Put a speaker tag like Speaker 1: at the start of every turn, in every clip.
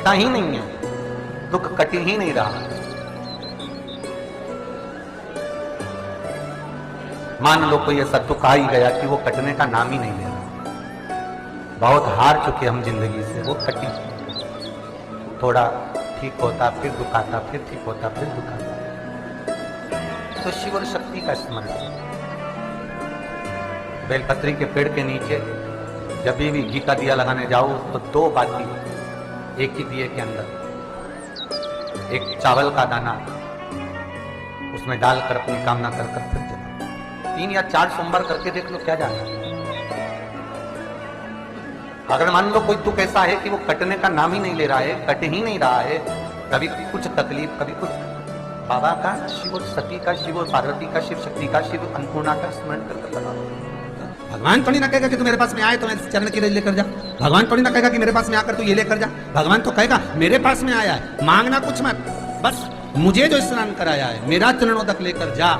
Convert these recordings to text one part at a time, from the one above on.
Speaker 1: कटता ही नहीं है, दुख कट ही नहीं रहा। मान लो कोई ऐसा दुख आ ही गया कि वो कटने का नाम ही नहीं ले रहा, बहुत हार चुके हम जिंदगी से, वो कटी, थोड़ा ठीक होता फिर दुख आता, फिर ठीक होता फिर दुख आता। तो शिव और शक्ति का स्मरण। बेलपत्री के पेड़ के नीचे जब भी घी का दिया लगाने जाओ तो 2 बाती एक ही दिए के अंदर, एक चावल का दाना उसमें डालकर अपनी कामना कर फिर जलाओ। 3 या 4 सोमवार करके देख लो, क्या जाना। अगर मान लो कोई दुख ऐसा है कि वो कटने का नाम ही नहीं ले रहा है, कट ही नहीं रहा है, कभी कुछ तकलीफ, कभी कुछ, बाबा का, शिव और सती का, शिव और पार्वती का, शिव शक्ति का, शिव अन्नपूर्णा का स्मरण करके लगाओ। भगवान थोड़ी ना कहेगा कि तू मेरे पास में आए तो मैं चरण की रज लेकर जा। भगवान थोड़ी ना कहेगा कि मेरे पास में आकर तू ये लेकर जा। भगवान तो कहेगा मेरे पास में आया है, मांगना कुछ मत, बस मुझे जो स्नान कराया है मेरा चरणों तक लेकर जा,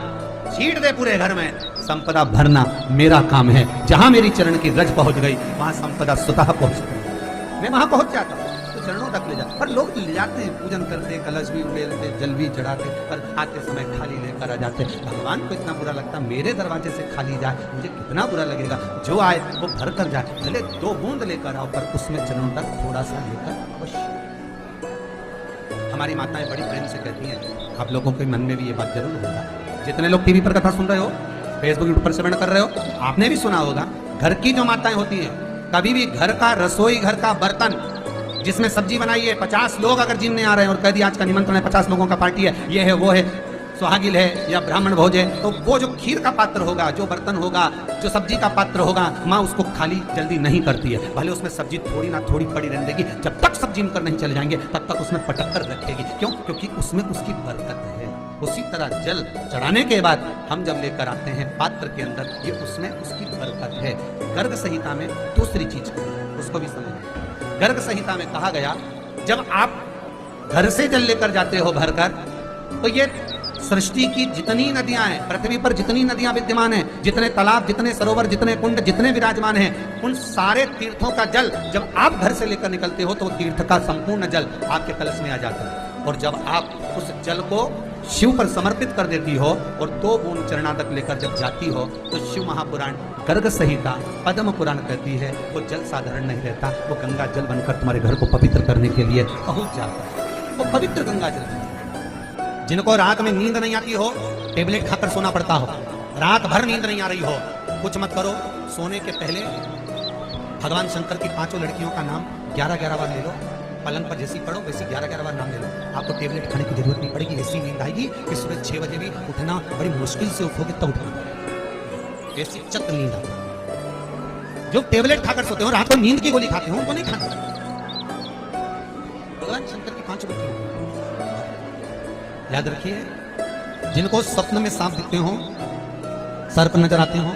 Speaker 1: छीट दे पूरे घर में, संपदा भरना मेरा काम है। जहां मेरी चरण की रज पहुंच गई वहां संपदा स्वतः पहुंचती, मैं वहां पहुंच जाता हूं। तो चरणों तक ले जा। पर लोग ले जाते हैं, पूजन करते, कलश भी ले लेते, जल भी चढ़ाते, पर आते समय खाली लेकर आ जाते। भगवान को इतना बुरा लगता, मेरे दरवाजे से खाली जाए मुझे कितना बुरा लगेगा, जो आए वो भर कर जाए, भले 2 बूंद लेकर आओ पर उसमें चरणों तक थोड़ा सा लेकर अवश्य। हमारी माताएं बड़ी प्रेम से कहती हैं, आप लोगों के मन में भी ये बात जरूर होगा, जितने लोग टीवी पर कथा सुन रहे हो, फेसबुक यूट्यूब पर श्रवण कर रहे हो, आपने भी सुना होगा, घर की जो माताएं होती हैं, कभी भी घर का रसोई, घर का बर्तन जिसमें सब्जी बनाई है, 50 लोग अगर जिनने आ रहे हैं और कह दिया आज का निमंत्रण है, 50 लोगों का पार्टी है, ये है वो है, सुहागिल है या ब्राह्मण भोज है, तो वो जो खीर का पात्र होगा, जो बर्तन होगा, जो सब्जी का पात्र होगा, माँ उसको खाली जल्दी नहीं करती है। भले उसमें सब्जी थोड़ी ना थोड़ी पड़ी रहने देगी, जब तक सब्जी कर नहीं चले जाएंगे तब तक उसमें पटक कर रखेगी। क्यों? क्योंकि उसमें उसकी बरकत है। उसी तरह जल चढ़ाने के बाद हम जब लेकर आते हैं पात्र के अंदर, ये उसमें उसकी बरकत है। गर्ग संहिता में दूसरी चीज उसको भी समझ, गर्ग संहिता में कहा गया, जब आप घर से जल लेकर जाते हो भरकर, तो ये सृष्टि की जितनी नदियां हैं, पृथ्वी पर जितनी नदियां विद्यमान हैं, जितने तालाब, जितने सरोवर, जितने कुंड, जितने विराजमान हैं, उन सारे तीर्थों का जल जब आप घर से लेकर निकलते हो तो तीर्थ का संपूर्ण जल आपके कलश में आ जाता है। और जब आप उस जल को शिव पर समर्पित कर देती हो और 2 बूंद चरणा तक लेकर जब जाती हो, तो शिव महापुराण, गर्ग संहिता, पद्म पुराण कहती है वो जल साधारण नहीं रहता, वो गंगा जल बनकर तुम्हारे घर को पवित्र करने के लिए पहुंच जाता है। वो पवित्र गंगा जल। जिनको रात में नींद नहीं आती हो, टेबलेट खाकर सोना पड़ता हो, रात भर नींद नहीं आ रही हो, कुछ मत करो, सोने के पहले भगवान शंकर की 5 लड़कियों का नाम 11-11 बार ले लो, पलंग पर जैसी पढ़ो वैसी 11-11 बार नाम ले लो, आपको टेबलेट खाने की जरूरत नहीं पड़ेगी। ऐसी नींद आएगी कि सुबह 6 बजे भी उठना बड़ी मुश्किल से उठोगे तब उठोगे, ऐसी चक नींद आती। जो टेबलेट खाकर सोते हो, रात को नींद की गोली खाते हो, उनको नहीं खाते। भगवान शंकर की 5 लड़कियों याद रखिए। जिनको स्वप्न में सांप दिखते हो, सर्प नजर आते हो,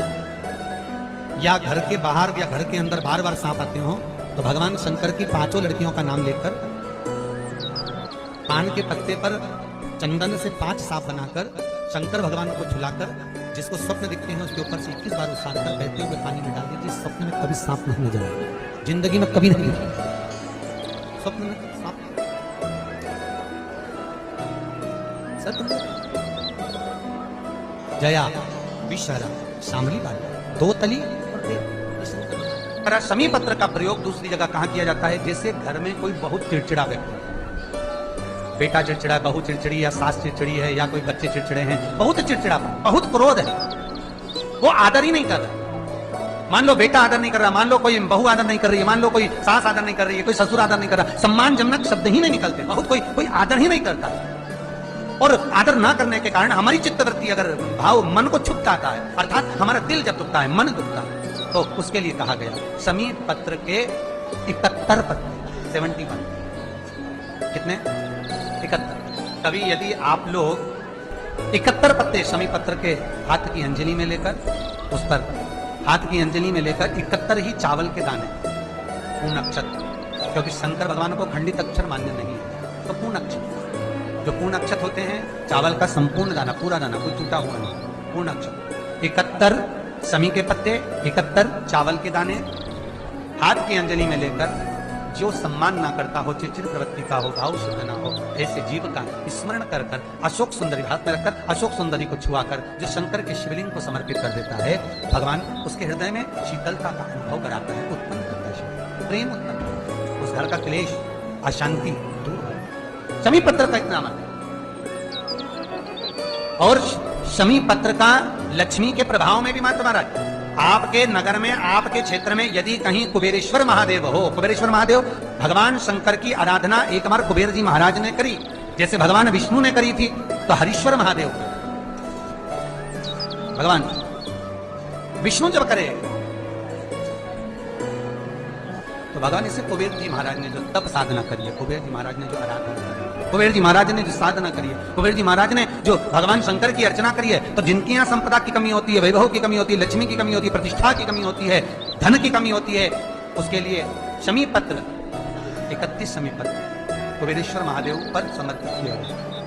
Speaker 1: या घर के बाहर या घर के अंदर बार बार सांप आते हो, तो भगवान शंकर की 5 लड़कियों का नाम लेकर पान के पत्ते पर चंदन से 5 सांप बनाकर शंकर भगवान को झुलाकर, जिसको स्वप्न दिखते हैं उसके ऊपर से 21 बार उछाल कर बहते हुए पानी में डाल दीजिए। स्वप्न में कभी सांप नहीं नजर आएगा, जिंदगी में कभी नहीं दिखेगा स्वप्न में सांप। जया विशरा शामली बाली 2 तली और शमी पत्र का प्रयोग दूसरी जगह कहां किया जाता है? जैसे घर में कोई बहुत चिड़चिड़ा व्यक्ति, बेटा चिड़चिड़ा है, बहू चिड़चिड़ी या सास चिड़चिड़ी है, या कोई बच्चे चिड़चिड़े हैं, बहुत चिड़चिड़ा, बहुत क्रोध है, वो आदर ही नहीं कर रहा। मान लो बेटा आदर नहीं कर रहा, मान लो कोई बहू आदर नहीं कर रही है, मान लो कोई सास आदर नहीं कर रही है, कोई ससुर आदर नहीं कर रहा, सम्मानजनक शब्द ही नहीं निकलते, बहुत कोई आदर ही नहीं करता। और आदर ना करने के कारण हमारी चित्तवृत्ति, अगर भाव मन को छुपता आता है, अर्थात हमारा दिल जब दुखता है, मन दुखता है, तो उसके लिए कहा गया शमी पत्र के 71 पत्ते, 71 कितने? 71। कभी यदि आप लोग 71 पत्ते शमी पत्र के हाथ की अंजलि में लेकर, उस पर हाथ की अंजलि में लेकर 71 ही चावल के दाने, पूर्ण अक्षत, क्योंकि शंकर भगवान को खंडित अक्षर मान्य नहीं है, तो पूर्ण अक्षत, जो पूर्ण अक्षत होते हैं, चावल का संपूर्ण दाना, पूरा दाना, कोई टूटा हुआ नहीं, पूर्ण अक्षत, 71 शमी के पत्ते, 71 चावल के दाने हाथ की अंजलि में लेकर जो सम्मान ना करता हो, चिड़चिड़ प्रवृत्ति का हो, भाव शुद्ध ना हो, ऐसे जीव का स्मरण कर कर अशोक सुंदरी हाथ में रखकर अशोक सुंदरी को छुआकर जो शंकर के शिवलिंग को समर्पित कर देता है, भगवान उसके हृदय में शीतलता का अनुभव कराता है, उत्पन्न करता है, प्रेम उत्पन्न करता है, उस घर का क्लेश अशांति दूर हो। शमी पत्र का इतना अमल और शमी पत्र का लक्ष्मी के प्रभाव में भी मात्र महाराज आपके नगर में, आपके क्षेत्र में यदि कहीं कुबेरेश्वर महादेव हो, कुबेरेश्वर महादेव भगवान शंकर की आराधना एक बार कुबेर जी महाराज ने करी, जैसे भगवान विष्णु ने करी थी, तो हरीश्वर महादेव भगवान विष्णु जब करे तो भगवान इसे कुबेर जी महाराज ने जो तप साधना करी है, कुबेर जी महाराज ने जो आराधना करी है, कुबेर जी महाराज ने जो साधना करी है, कुबेर जी महाराज ने जो भगवान शंकर की अर्चना करी है, तो जिनकी यहाँ संपदा की कमी होती है, वैभव की कमी होती है, लक्ष्मी की कमी होती है, प्रतिष्ठा की कमी होती है, धन की कमी होती है, उसके लिए शमी पत्र 31 शमी पत्र कुबेरेश्वर महादेव पर समर्पित किया गया।